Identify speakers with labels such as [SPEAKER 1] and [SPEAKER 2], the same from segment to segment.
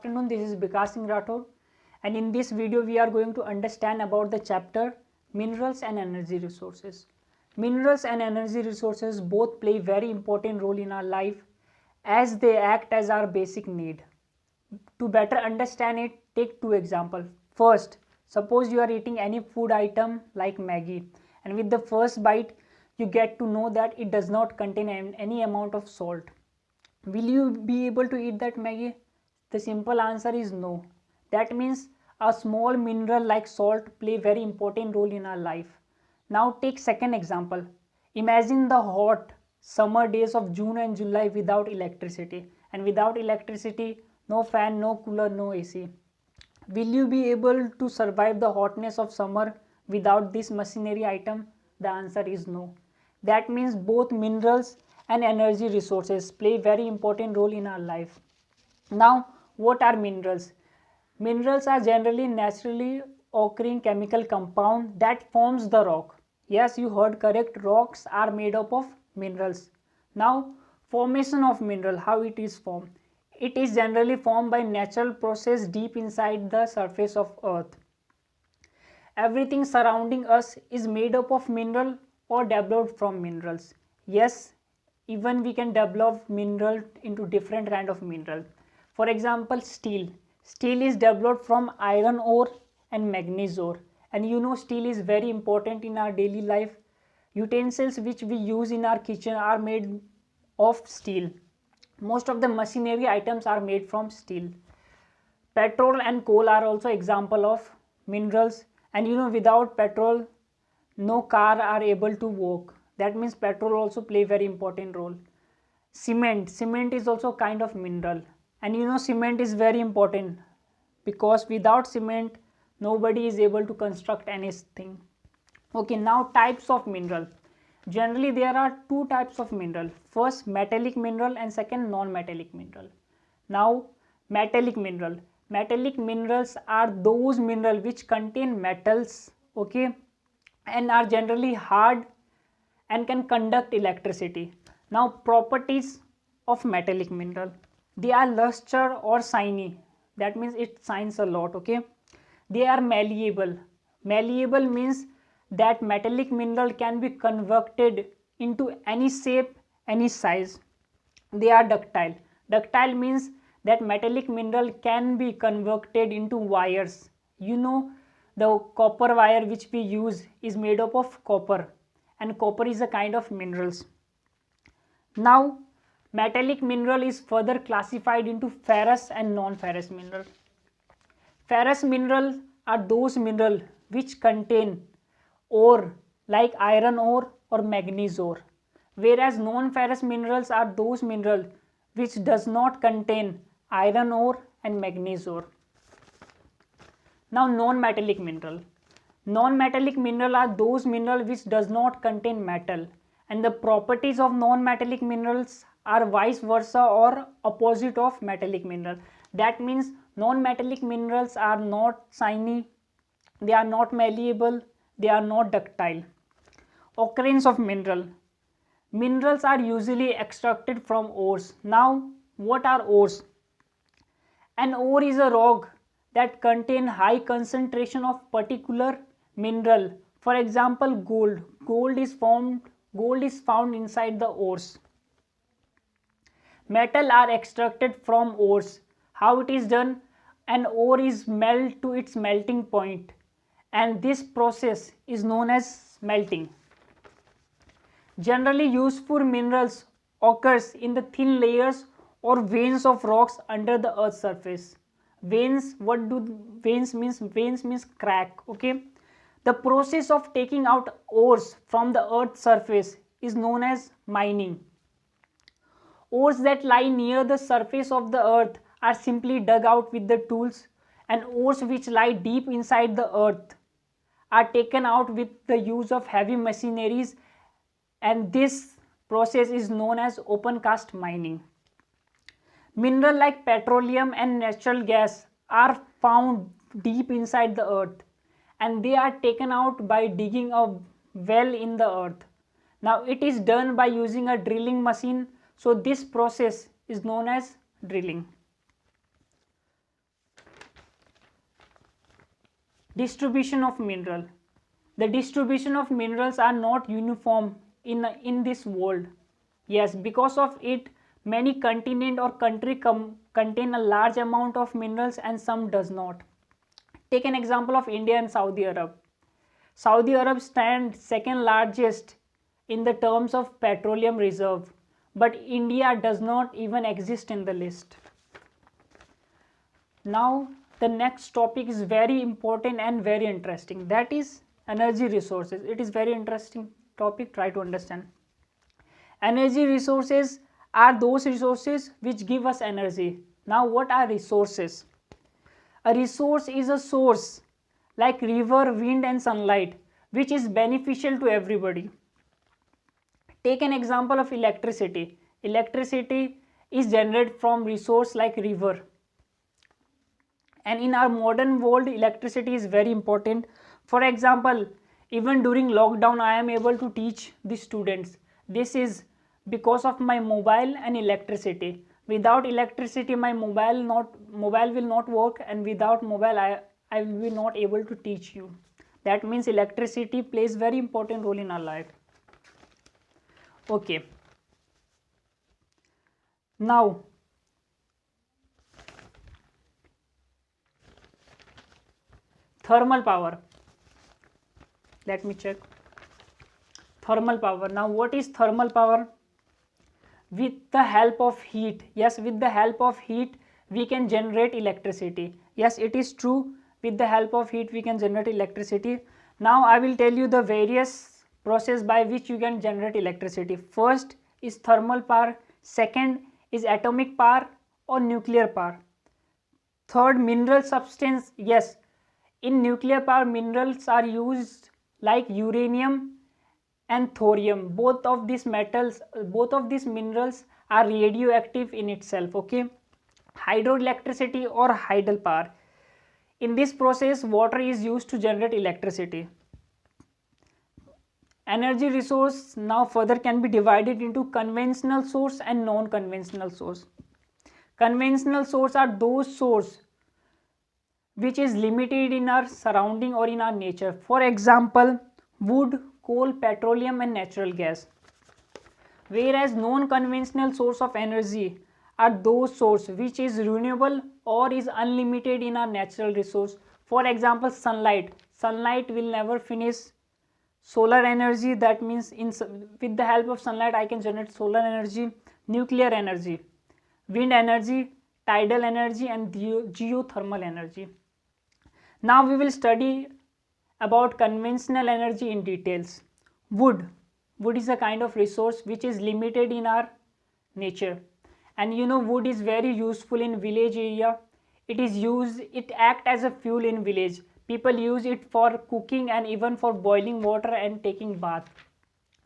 [SPEAKER 1] afternoon, this is Bikash Singh Rathod, and in this video we are going to understand about the chapter Minerals and Energy Resources. Minerals and energy resources both play very important role in our life as they act as our basic need. To better understand it, take two examples. First, suppose you are eating any food item like Maggi, and with the first bite you get to know that it does not contain any amount of salt. Will you be able to eat that Maggi? The simple answer is no. That means a small mineral like salt play very important role in our life. Now take second example. Imagine the hot summer days of June and July without electricity. And without electricity, no fan, no cooler, no AC. Will you be able to survive the hotness of summer without this machinery item? The answer is no. That means both minerals and energy resources play very important role in our life. Now, what are minerals? Minerals are generally naturally occurring chemical compound that forms the rock. Yes, you heard correct. Rocks are made up of minerals. Now, formation of mineral, how it is formed? It is generally formed by natural process deep inside the surface of earth. Everything surrounding us is made up of mineral or developed from minerals. Yes, even we can develop mineral into different kind of mineral. For example, steel. Steel is developed from iron ore and manganese ore. And you know steel is very important in our daily life. Utensils which we use in our kitchen are made of steel. Most of the machinery items are made from steel. Petrol and coal are also example of minerals, and you know without petrol no car are able to walk. That means petrol also play very important role. Cement is also kind of mineral, and you know cement is very important because without cement nobody is able to construct anything. Okay, now types of mineral. Generally there are two types of mineral. First, metallic mineral, and second, non-metallic mineral. Now, metallic mineral. Metallic minerals are those minerals which contain metals, okay, and are generally hard and can conduct electricity. Now, properties of metallic mineral. They are luster or shiny. That means it shines a lot, okay. They are malleable. Malleable means that metallic mineral can be converted into any shape, any size. They are ductile. Ductile means that metallic mineral can be converted into wires. You know the copper wire which we use is made up of copper, and copper is a kind of minerals. Now metallic mineral is further classified into ferrous and non-ferrous mineral. Ferrous mineral are those mineral which contain ore like iron ore or manganese ore, whereas non-ferrous minerals are those minerals which does not contain iron ore and manganese ore. Now non-metallic mineral. Non-metallic mineral are those minerals which does not contain metal, and the properties of non-metallic minerals are vice versa or opposite of metallic mineral. That means non-metallic minerals are not shiny, they are not malleable, they are not ductile. Occurrence of mineral. Minerals are usually extracted from ores. Now, what are ores? An ore is a rock that contain high concentration of particular mineral. For example, gold. Gold is found inside the ores. Metal are extracted from ores. How it is done? An ore is melted to its melting point, and this process is known as smelting. Generally useful minerals occurs in the thin layers or veins of rocks under the earth's surface. Veins, what do veins means? Veins means crack, okay. The process of taking out ores from the earth's surface is known as mining. Ores that lie near the surface of the earth are simply dug out with the tools, and ores which lie deep inside the earth are taken out with the use of heavy machineries, and this process is known as open cast mining. Mineral like petroleum and natural gas are found deep inside the earth, and they are taken out by digging a well in the earth. Now it is done by using a drilling machine, so this process is known as drilling. Distribution of mineral. The distribution of minerals are not uniform in this world. Yes, because of it, many continent or country contain a large amount of minerals and some does not. Take an example of India and Saudi Arab. Saudi Arab stands second largest in the terms of petroleum reserve, but India does not even exist in the list. Now the next topic is very important and very interesting, that is energy resources. It is very interesting topic, try to understand. Energy resources are those resources which give us energy. Now what are resources? A resource is a source like river, wind and sunlight which is beneficial to everybody. Take an example of electricity. Electricity is generated from resource like river. And in our modern world, electricity is very important. For example, even during lockdown, I am able to teach the students. This is because of my mobile and electricity. Without electricity, my mobile will not work, and without mobile, I will be not able to teach you. That means electricity plays very important role in our life. Okay. Now, thermal power. Let me check. Thermal power. Now what is thermal power? With the help of heat. Yes, with the help of heat we can generate electricity. Yes, it is true. With the help of heat we can generate electricity. Now I will tell you the various process by which you can generate electricity. First is thermal power. Second is atomic power or nuclear power. Third, mineral substance. Yes, in nuclear power minerals are used like uranium and thorium. Both of these minerals are radioactive in itself. Okay. Hydroelectricity or hydel power. In this process water is used to generate electricity. Energy resource now further can be divided into conventional source and non-conventional source. Conventional source are those source which is limited in our surrounding or in our nature. For example, wood, coal, petroleum and natural gas. Whereas non-conventional source of energy are those source which is renewable or is unlimited in our natural resource. For example, sunlight. Sunlight will never finish. Solar energy, that means with the help of sunlight I can generate solar energy. Nuclear energy, wind energy, tidal energy and geothermal energy. Now we will study about conventional energy in details. Wood. Wood is a kind of resource which is limited in our nature, and you know wood is very useful in village area. It act as a fuel in village. People use it for cooking and even for boiling water and taking bath.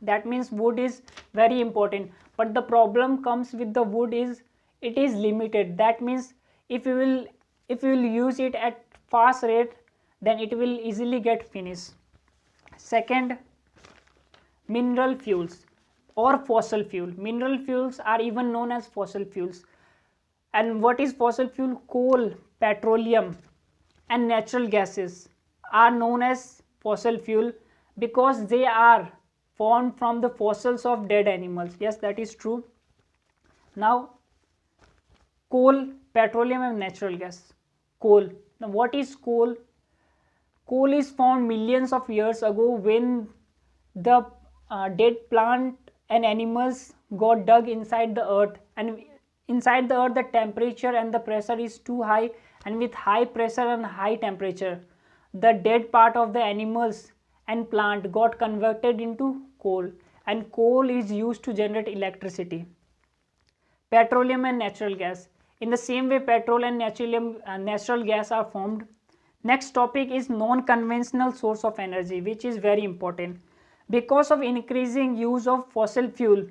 [SPEAKER 1] That means wood is very important, but the problem comes with the wood is it is limited. That means if you will use it at fast rate, then it will easily get finished. Second, mineral fuels or fossil fuel. Mineral fuels are even known as fossil fuels. And what is fossil fuel? Coal, petroleum and natural gases are known as fossil fuel because they are formed from the fossils of dead animals. Yes, that is true. Now, coal, petroleum and natural gas. Coal. Now what is coal? Coal is formed millions of years ago when the dead plant and animals got dug inside the earth, and inside the earth the temperature and the pressure is too high, and with high pressure and high temperature the dead part of the animals and plant got converted into coal, and coal is used to generate electricity. Petroleum and natural gas. In the same way petrol and natural gas are formed. Next topic is non-conventional source of energy, which is very important. Because of increasing use of fossil fuel,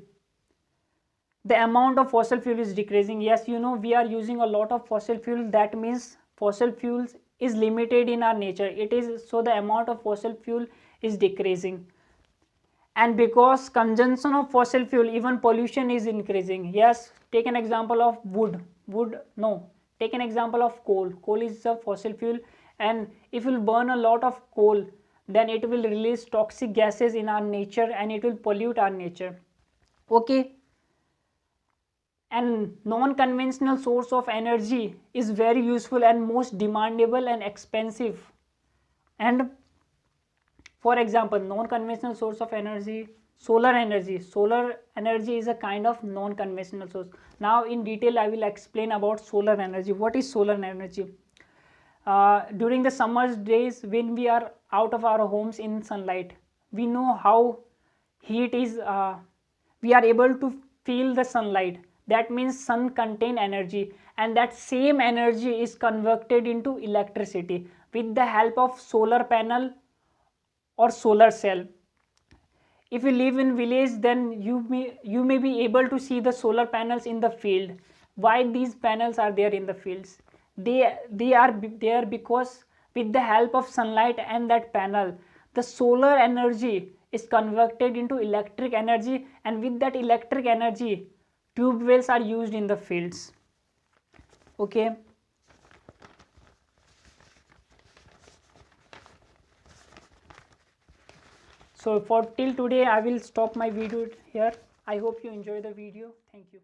[SPEAKER 1] the amount of fossil fuel is decreasing. Yes, you know we are using a lot of fossil fuel. That means fossil fuels is limited in our nature. It is so the amount of fossil fuel is decreasing. And because consumption of fossil fuel, even pollution is increasing. Yes, take an example of wood. Take an example of coal. Coal is a fossil fuel, and if we burn a lot of coal, then it will release toxic gases in our nature and it will pollute our nature. Okay, and non-conventional source of energy is very useful and most demandable and expensive. And for example, non-conventional source of energy, solar energy. Solar energy is a kind of non-conventional source. Now in detail I will explain about solar energy. What is solar energy? During the summer days when we are out of our homes in sunlight, we know how heat is, we are able to feel the sunlight. That means sun contain energy, and that same energy is converted into electricity with the help of solar panel or solar cell. If you live in village, then you may be able to see the solar panels in the field. Why these panels are there in the fields? They are there because with the help of sunlight and that panel, the solar energy is converted into electric energy, and with that electric energy, tube wells are used in the fields. Okay. So for till today I will stop my video here. I hope you enjoy the video. Thank you.